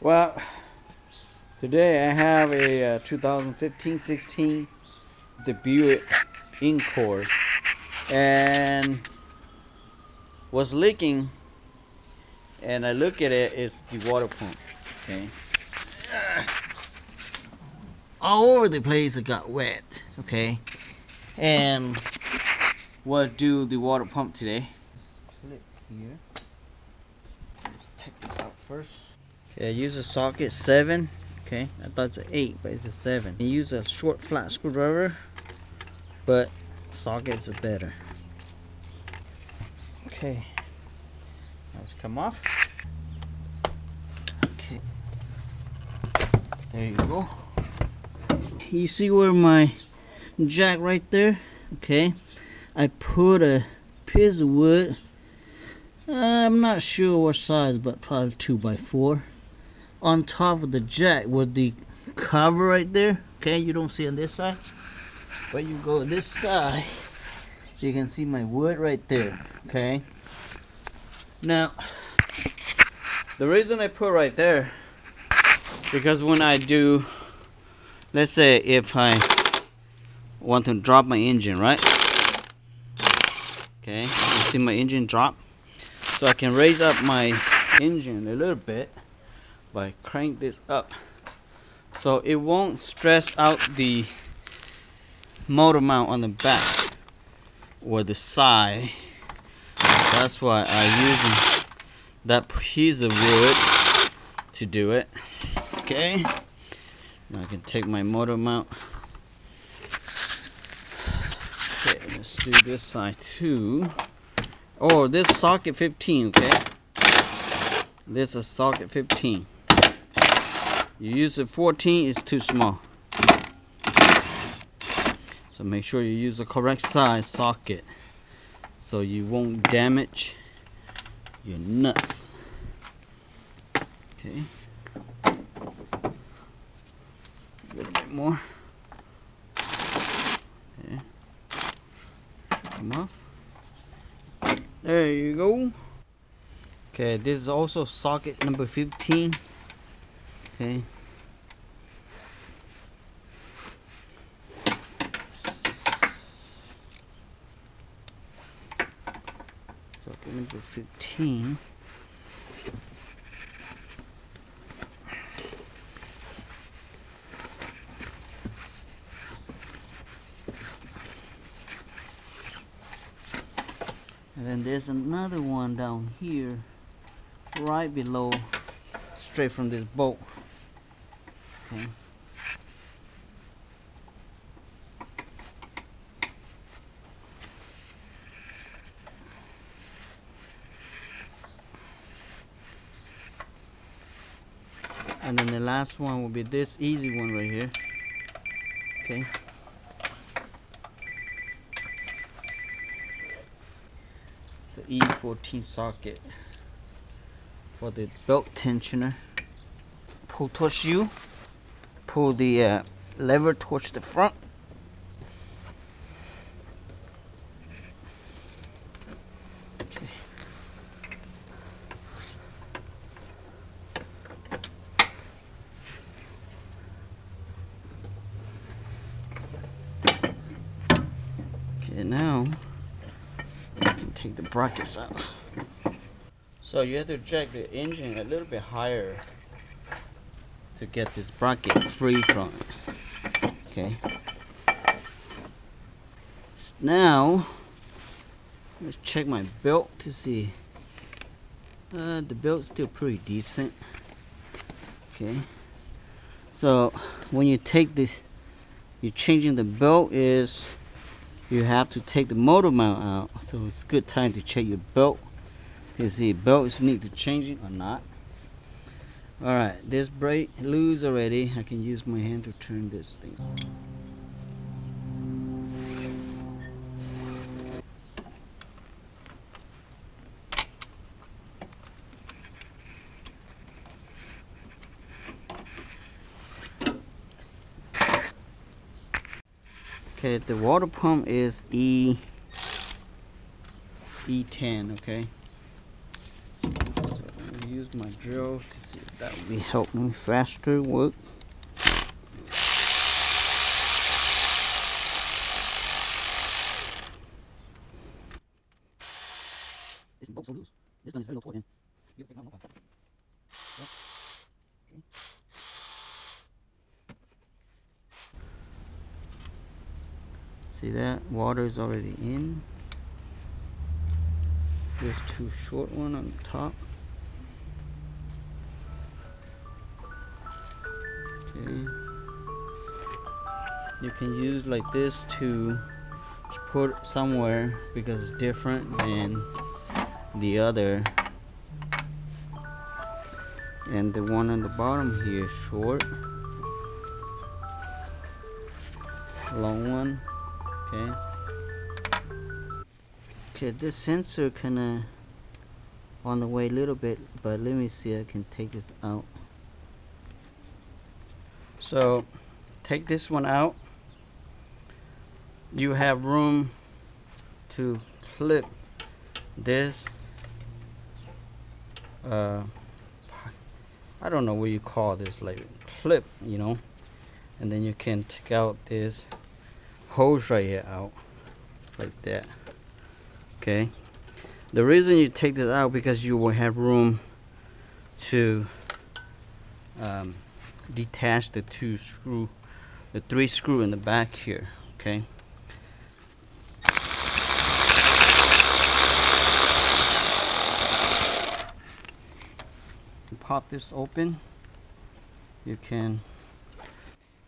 Well, today I have a 2015-16 the Buick Encore, and was leaking, and I look at it, it's the water pump. Okay, all over the place it got wet. Okay, and what do the water pump today? Just click here. Check this out first. Okay, I use a socket 7. Okay, I thought it's an 8, but it's a 7. I use a short flat screwdriver, but sockets are better. Okay, let's come off. Okay, there you go. You see where my jack right there? Okay, I put a piece of wood. I'm not sure what size, but probably 2x4 on top of the jack with the cover right there. Okay, you don't see on this side, but you go this side, you can see my wood right there. Okay, now the reason I put right there, because when I do, let's say if I want to drop my engine, right? Okay, you see my engine drop, so I can raise up my engine a little bit by crank this up, so it won't stress out the motor mount on the back or the side. That's why I'm using that piece of wood to do it. Okay, now I can take my motor mount. Okay, let's do this side too. Oh, this is socket 15. Okay, this is socket 15. You use a 14, it's too small. So make sure you use the correct size socket so you won't damage your nuts. Okay, a little bit more. Okay, come off. There you go. Okay, this is also socket number 15. Okay. Socket number 15. And then there's another one down here, right below, straight from this bolt. Okay. And then the last one will be this easy one right here. Okay. It's an E14 socket for the belt tensioner. Pull towards you. Pull the lever towards the front. Okay. Okay, now you can take the brackets out. So you have to jack the engine a little bit higher to get this bracket free from it. Okay. Now let's check my belt to see. The belt's still pretty decent. Okay. So when you take this, you're changing the belt, is you have to take the motor mount out. So it's a good time to check your belt to see if belt is need to change it or not. Alright, this brake loose already. I can use my hand to turn this thing. Okay, the water pump is E10, okay? So I'm gonna use my drill to see if That will help me faster work. This bolt so loose. This one is very low torque, man. You have to take it out, no problem. Yep. Okay. See that? Water is already in. This too short one on the top. Okay. You can use like this to put somewhere because it's different than the other. And the one on the bottom here is short. Long one. Okay. Okay, this sensor kinda on the way a little bit, but let me see, I can take this out. So take this one out. You have room to clip this I don't know what you call this, like clip, you know, and then you can take out this hose right here out like that. Okay, the reason you take this out because you will have room to detach the three screw in the back here. Okay, pop this open. You can,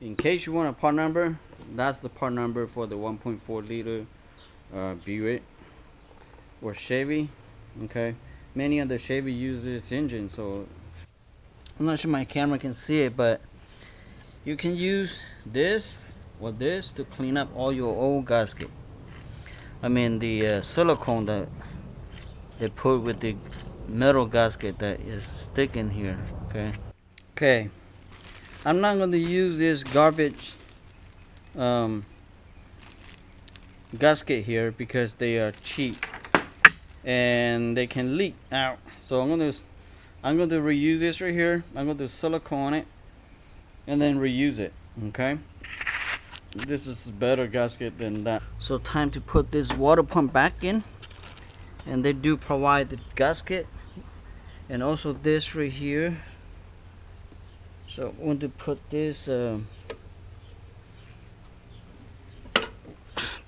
in case you want a part number, that's the part number for the 1.4 liter Buick or Chevy. Okay, many of the Chevy use this engine, so I'm not sure my camera can see it, but you can use this or this to clean up all your old gasket. I mean the silicone that they put with the metal gasket that is sticking here. Okay, I'm not going to use this garbage gasket here because they are cheap and they can leak out. So I'm going to reuse this right here. I'm going to silicone it and then reuse it. Okay, this is a better gasket than that. So time to put this water pump back in, and they do provide the gasket and also this right here. So I want to put this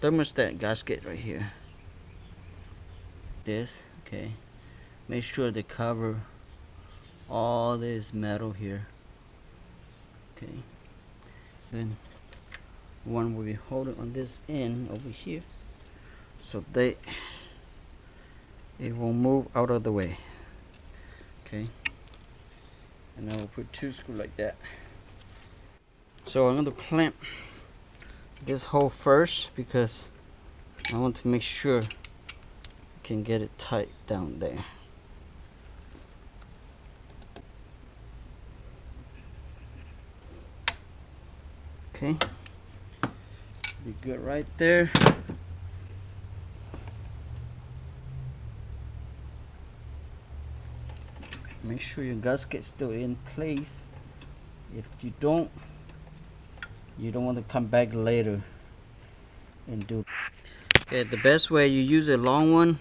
thermostat gasket right here. This, okay. Make sure they cover all this metal here. Okay. Then one will be holding on this end over here, so it won't move out of the way. Okay. And I will put two screws like that. So I'm going to clamp this hole first because I want to make sure I can get it tight down there. Okay, be good right there. Make sure your gasket's still in place. If you don't want to come back later and do. Okay, the best way, you use a long one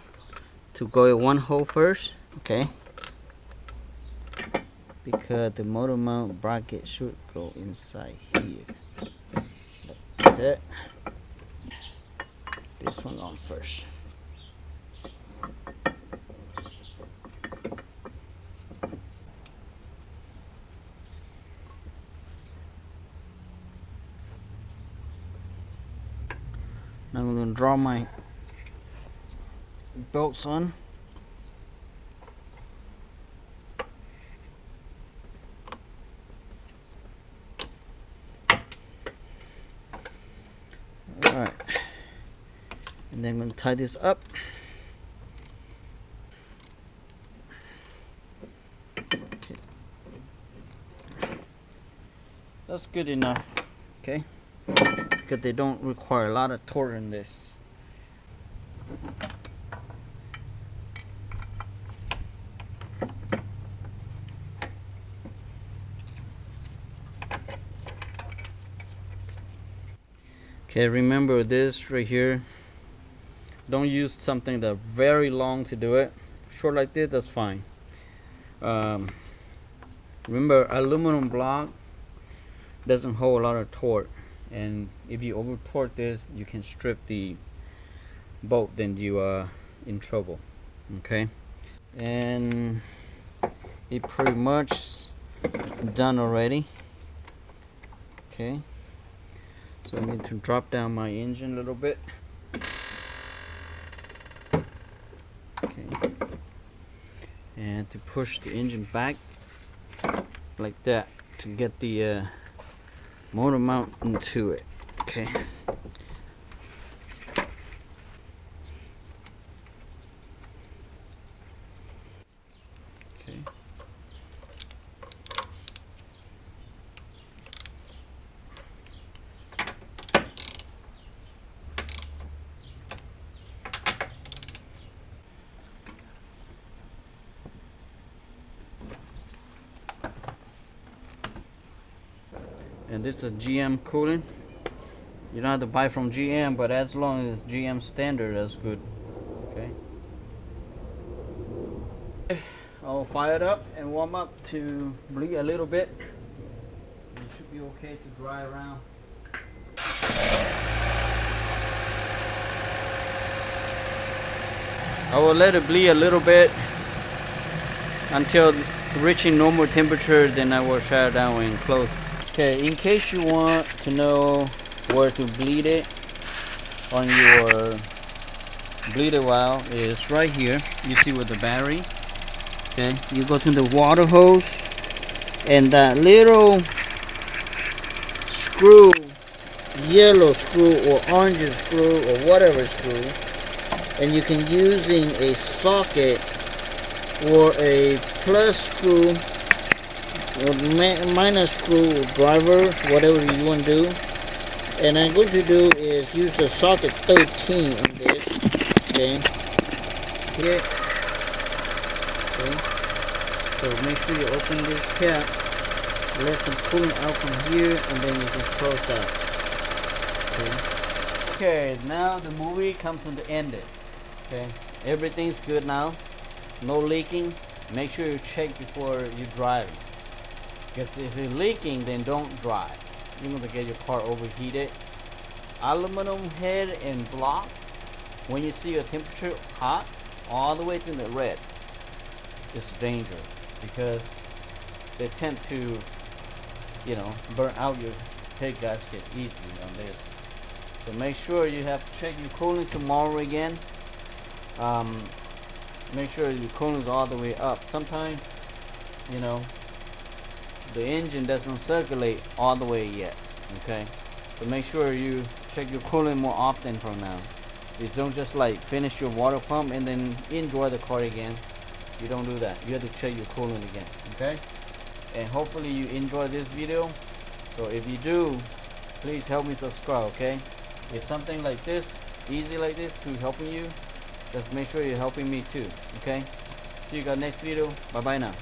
to go in one hole first. Okay, because the motor mount bracket should go inside here. Like that. This one on first. Now I'm going to draw my bolts on. Alright. And then I'm going to tie this up. Okay. That's good enough. Okay. Because they don't require a lot of torque in this. Okay, remember this right here. Don't use something that's very long to do it. Short like this, that's fine. Remember, aluminum block doesn't hold a lot of torque, and if you over torque this, you can strip the bolt, then you are in trouble. Okay, and it pretty much done already. Okay, so I need to drop down my engine a little bit. Okay, and to push the engine back like that to get the motor mount into it. Okay. Okay. And this is GM coolant. You don't have to buy from GM, but as long as GM standard, that's good. Okay. I'll fire it up and warm up to bleed a little bit. It should be okay to dry around. I will let it bleed a little bit until reaching normal temperature, then I will shut it down and close. Okay, in case you want to know where to bleed it on your bleeder valve, is right here. You see with the battery. Okay, you go to the water hose and that little screw, yellow screw or orange screw or whatever screw, and you can using a socket or a plus screw or minus screw or driver, whatever you want to do. And I'm going to do is use the socket 13 on this. Okay, here. Okay. So make sure you open this cap, let some coolant out from here, and then you just close that. Okay, now the movie comes to the end. Okay, everything's good now, no leaking. Make sure you check before you drive, because if it's leaking, then don't drive. You're going to get your car overheated. Aluminum head and block, when you see your temperature hot all the way to the red, it's dangerous, because they tend to, you know, burn out your head gasket easily on this. So make sure you have to check your coolant tomorrow again. Make sure your coolant is all the way up. Sometimes, you know, the engine doesn't circulate all the way yet. Okay, so make sure you check your coolant more often from now. You don't just like finish your water pump and then enjoy the car again. You don't do that. You have to check your coolant again. Okay, and hopefully you enjoy this video. So if you do, please help me subscribe. Okay, if something like this, easy like this, to helping you, just make sure you're helping me too. Okay, see you guys next video. Bye bye now.